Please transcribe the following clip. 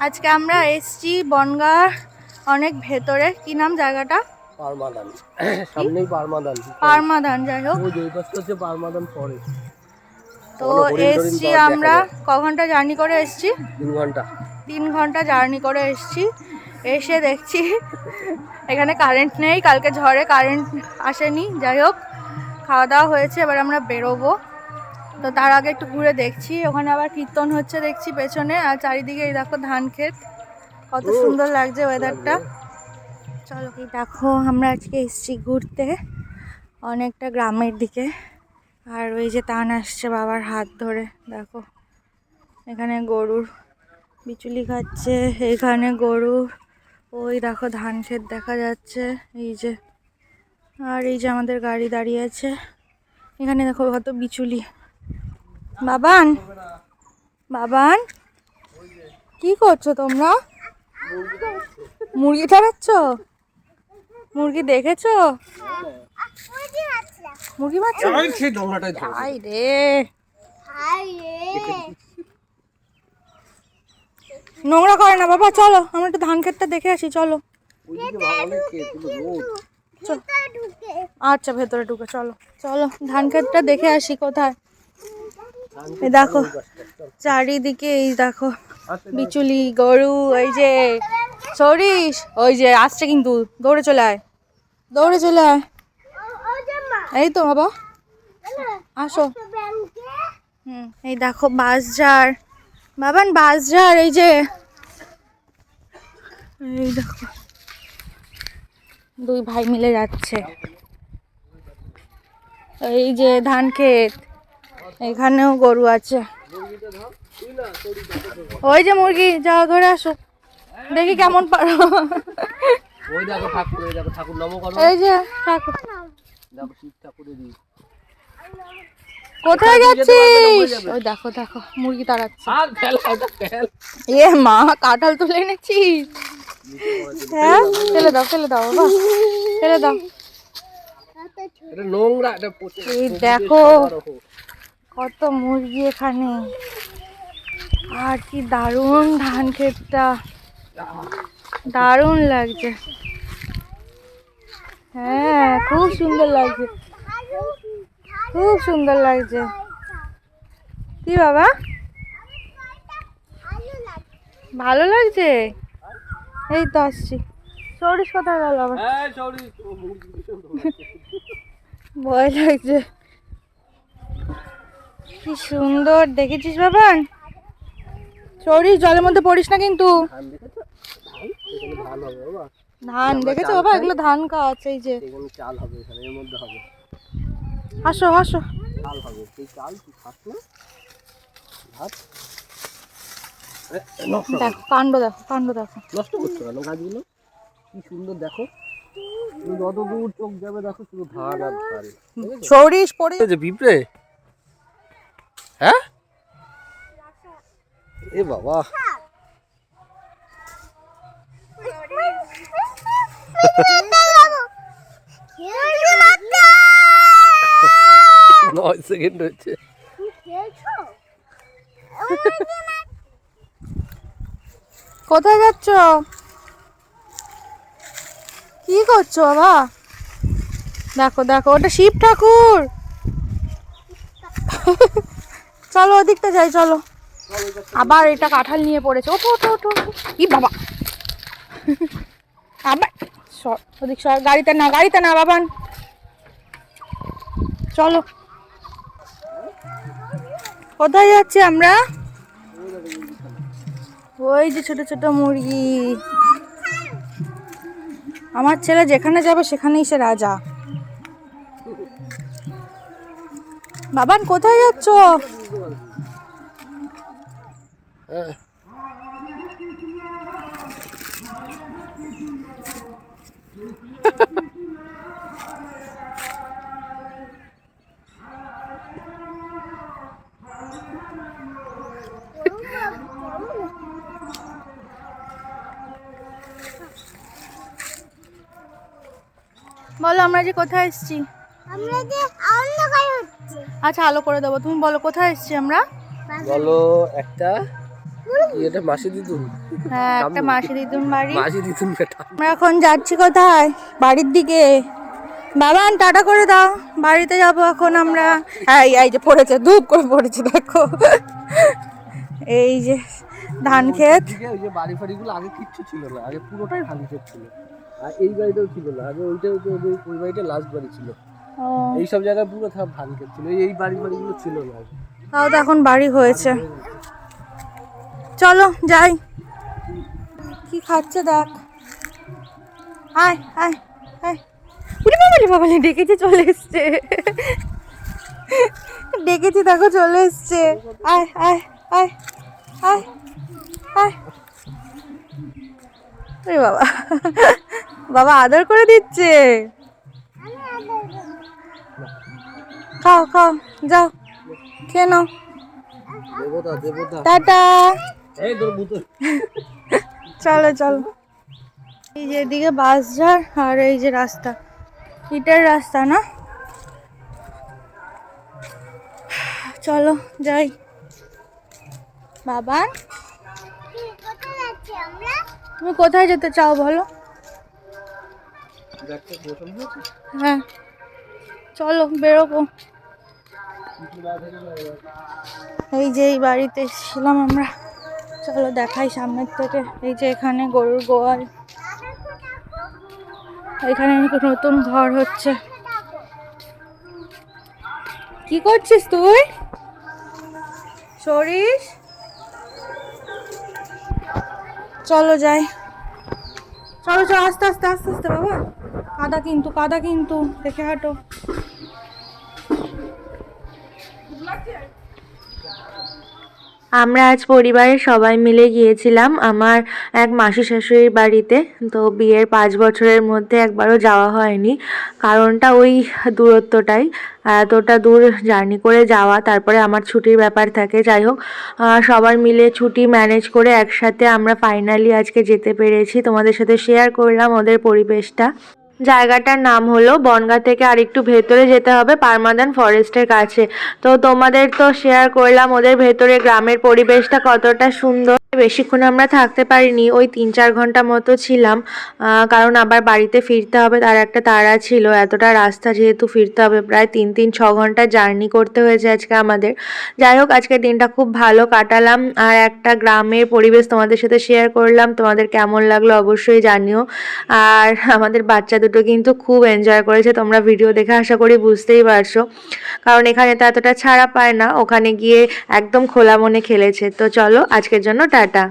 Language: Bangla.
আজকে আমরা এসছি বনগাঁ অনেক ভেতরে। কি নাম জায়গাটা? পারমাদান। সামনেই পারমাদান। পারমাদান, যাই হোক। ওই যে পাশটা হচ্ছে পারমাদান ফরেস্ট। তো এসছি আমরা, ক ঘন্টা জার্নি করে এসছি? 3 ঘন্টা। 3 ঘন্টা জার্নি করে এসছি। এসে দেখছি এখানে কারেন্ট নেই, কালকে ঝড়ে কারেন্ট আসেনি। যাই হোক, খাওয়া দাওয়া হয়েছে, এবার আমরা বেরোবো। তো তার আগে একটু ঘুরে দেখছি, ওখানে আবার কীর্তন হচ্ছে দেখছি পেছনে, আর চারিদিকে এই দেখো ধান ক্ষেত, কত সুন্দর লাগছে ওয়েদারটা। চলো, কি দেখো আমরা আজকে এসছি ঘুরতে অনেকটা গ্রামের দিকে। আর ওই যে টান আসছে বাবার হাত ধরে, দেখো এখানে গরুর বিচুলি খাচ্ছে, এখানে গরু, ওই দেখো ধান ক্ষেত দেখা যাচ্ছে এই যে। আর এই যে আমাদের গাড়ি দাঁড়িয়ে আছে, এখানে দেখো কত বিচুলি। বাবান, বাবান, কি করছো তোমরা? মুরগি তাড়াচ্ছ? মুরগি দেখেছো? মুরগি মারছো? হাই রে, নোংরা করে না বাবা, চলো আমরা একটু ধান ক্ষেতটা দেখে আসি, চলো। আচ্ছা, ভেতরে ঢুকে চলো, চলো ধান ক্ষেতটা দেখে আসি কোথায়। এই দেখো চারিদিকে, এই দেখো বিচুলি, গরু, এই যে সরিস, ওই যে আসছে কিন্তু, দৌড়ে চলে আয়, দৌড়ে চলে আয়। এই তো বাবা, আসো। এই দেখো বাঁশঝাড়, বাবান বাঁশঝাড়, এই যে এই দেখো দুই ভাই মিলে যাচ্ছে। এই যে ধান ক্ষেত, এখানেও গরু আছে, ওই যে মুরগি, যাও ধরে আসো, দেখি কেমন পারো। ওই দেখো ঠাকুর, ওই দেখো ঠাকুর নম করো। এই যে ঠাকুর, দেখো শিব ঠাকুরের দিই। কোথায় যাচ্ছিস? ওই দেখো দেখো মুরগি তাড়াচ্ছে। এ মা, কাঁঠাল তুলে এনেছিস? হ্যাঁ, ফেলে দাও, ফেলে দাও বাবা, ফেলে দাও। এটা নোংরা, এটা এই দেখো কত মুরগি এখানে, আর কি দারুণ ধান ক্ষেতটা, দারুণ লাগছে। হ্যাঁ, খুব সুন্দর লাগছে, খুব সুন্দর লাগছে। কি বাবা, ভালো লাগছে? এই তো আসছি। সরিস কোথায় গেল আবার? ভয় লাগছে। কি সুন্দর দেখেছিস বাবান? সরিস, জলের মধ্যে পড়িস না কিন্তু। ধান দেখেছো বাবা? এগুলো ধান গাছ, এই যে চাল হবে এখানে, এর মধ্যে হবে। আসো আসো, চাল হবে, সেই চাল কি খাস না? ভাত দেখো কাণ্ড, দেখো কাণ্ড, দেখো নষ্ট করছো কেন গাছগুলো? কি সুন্দর দেখো, তুমি যত দূর চোখ যাবে দেখো শুধু ধান আর ধান। সরিস পড়ে যে পিঁপড়ে, হ্যাঁ এ বাবা, নয় সেকেন্ড হচ্ছে। কোথায় যাচ্ছ? কি করছো বাবা? দেখো দেখো, ওটা শিব ঠাকুর। চলো ওদিকটা যাই, চলো। আবার এটা কাঁঠাল নিয়ে পড়েছে, ওঠো ওঠো ওঠো। কি বাবা, আবার ওদিক সর, গাড়িতে না, গাড়িতে না বাবান, চলো। কোথায় যাচ্ছি আমরা? ওই যে ছোট ছোট মুরগি। আমার ছেলে যেখানে যাবে সেখানেই সে রাজা। বাবান কোথায় যাচ্ছ? বলো আমরা যে কোথায় এসেছি? আচ্ছা, আলো করে দেবো, তুমি বলো কোথায় এসেছি আমরা? বলো একটা কি এটা মাসি দিদুন? হ্যাঁ, একটা মাসি দিদুন বাড়ি। মাসি দিদুন বেটা। আমরা এখন যাচ্ছি কোথায়? বাড়ির দিকে। বাবান টাটা করে দাও, বাড়িতে যাব এখন আমরা। এই যে পড়েছে, ধূপ করে পড়েছে দেখো। এই যে ধান ক্ষেত। ওই যে বাড়ি ফাড়িগুলো আগে কিচ্ছু ছিল না, আগে পুরোটাই ধান ক্ষেত ছিল। আর এই বাড়িটাও ছিল না, আগে ওই বাড়িটা লাস্ট বাড়ি ছিল। ও, এইসব জায়গায় পুরো ধান ক্ষেত ছিল, এই বাড়িগুলো ছিল না। তাও তো এখন বাড়ি হয়েছে। চলো যাই। কি খাচ্ছে দেখ। আয় আয় আয়। উঠে বাবালি বাবালি, ডেকেছি চলে এসছে। ডেকেছি দেখো চলে এসছে। আয় আয় আয় আয় আয়। আরে বাবা, বাবা আদর করে দিচ্ছে। খাও খাও, যাও খেয়ে নাও। দেবতা দেবতা। টাটা। এই তোর ভূত। চলো চলো। এই যে এদিকে বাসঝাড় আর এই যে রাস্তা, ইটের রাস্তা না। চলো যাই। বাবা তুমি কোথায় যেতে চাও বলো? হ্যাঁ চলো বেরোবো। এই যে এই বাড়িতে এসেছিলাম আমরা, চলো দেখাই সামনের থেকে। এই যে এখানে গরুর গোয়াল, এখানে নতুন ঘর হচ্ছে। কি করছিস তুই? সরিস। চলো যাই। চলো চলো, আস্তে আস্তে আস্তে আস্তে বাবা, কাদা কিন্তু কাদা কিন্তু, দেখে হাঁটো। আমরা আজ পরিবারের সবাই মিলে গিয়েছিলাম আমার এক মাসি শাশুড়ির বাড়িতে। তো বিয়ের 5 বছরের মধ্যে একবারও যাওয়া হয়নি, কারণটা ওই দূরত্বটাই, এতটা দূর জার্নি করে যাওয়া, তারপরে আমার ছুটির ব্যাপার থাকে। যাই হোক, সবার মিলে ছুটি ম্যানেজ করে একসাথে আমরা ফাইনালি আজকে যেতে পেরেছি। তোমাদের সাথে শেয়ার করলাম ওদের পরিবেশটা। জায়গাটার নাম হলো বনগাঁ থেকে আরেকটু ভেতরে যেতে হবে, পারমাদান ফরেস্টের কাছে। তো তোমাদের তো শেয়ার করলাম ওদের ভেতরে গ্রামের পরিবেশটা কতটা সুন্দর। বেশিক্ষণ আমরা থাকতে পারিনি, ওই 3-4 ঘন্টা মতো ছিলাম, কারণ আবার বাড়িতে ফিরতে হবে, তার একটা তাড়া ছিল। এতটা রাস্তা যেহেতু ফিরতে হবে, প্রায় 3-6 ঘন্টা জার্নি করতে হয়েছে আজকে আমাদের। যাই হোক, আজকের দিনটা খুব ভালো কাটালাম, আর একটা গ্রামের পরিবেশ তোমাদের সাথে শেয়ার করলাম। তোমাদের কেমন লাগলো অবশ্যই জানিও। আর আমাদের বাচ্চা দুটো কিন্তু খুব এনজয় করেছে, তোমরা ভিডিও দেখে আশা করি বুঝতেই পারছো, কারণ এখানে তো এতটা ছাড়া পায় না, ওখানে গিয়ে একদম খোলা মনে খেলেছে। তো চলো আজকের জন্য টাটা।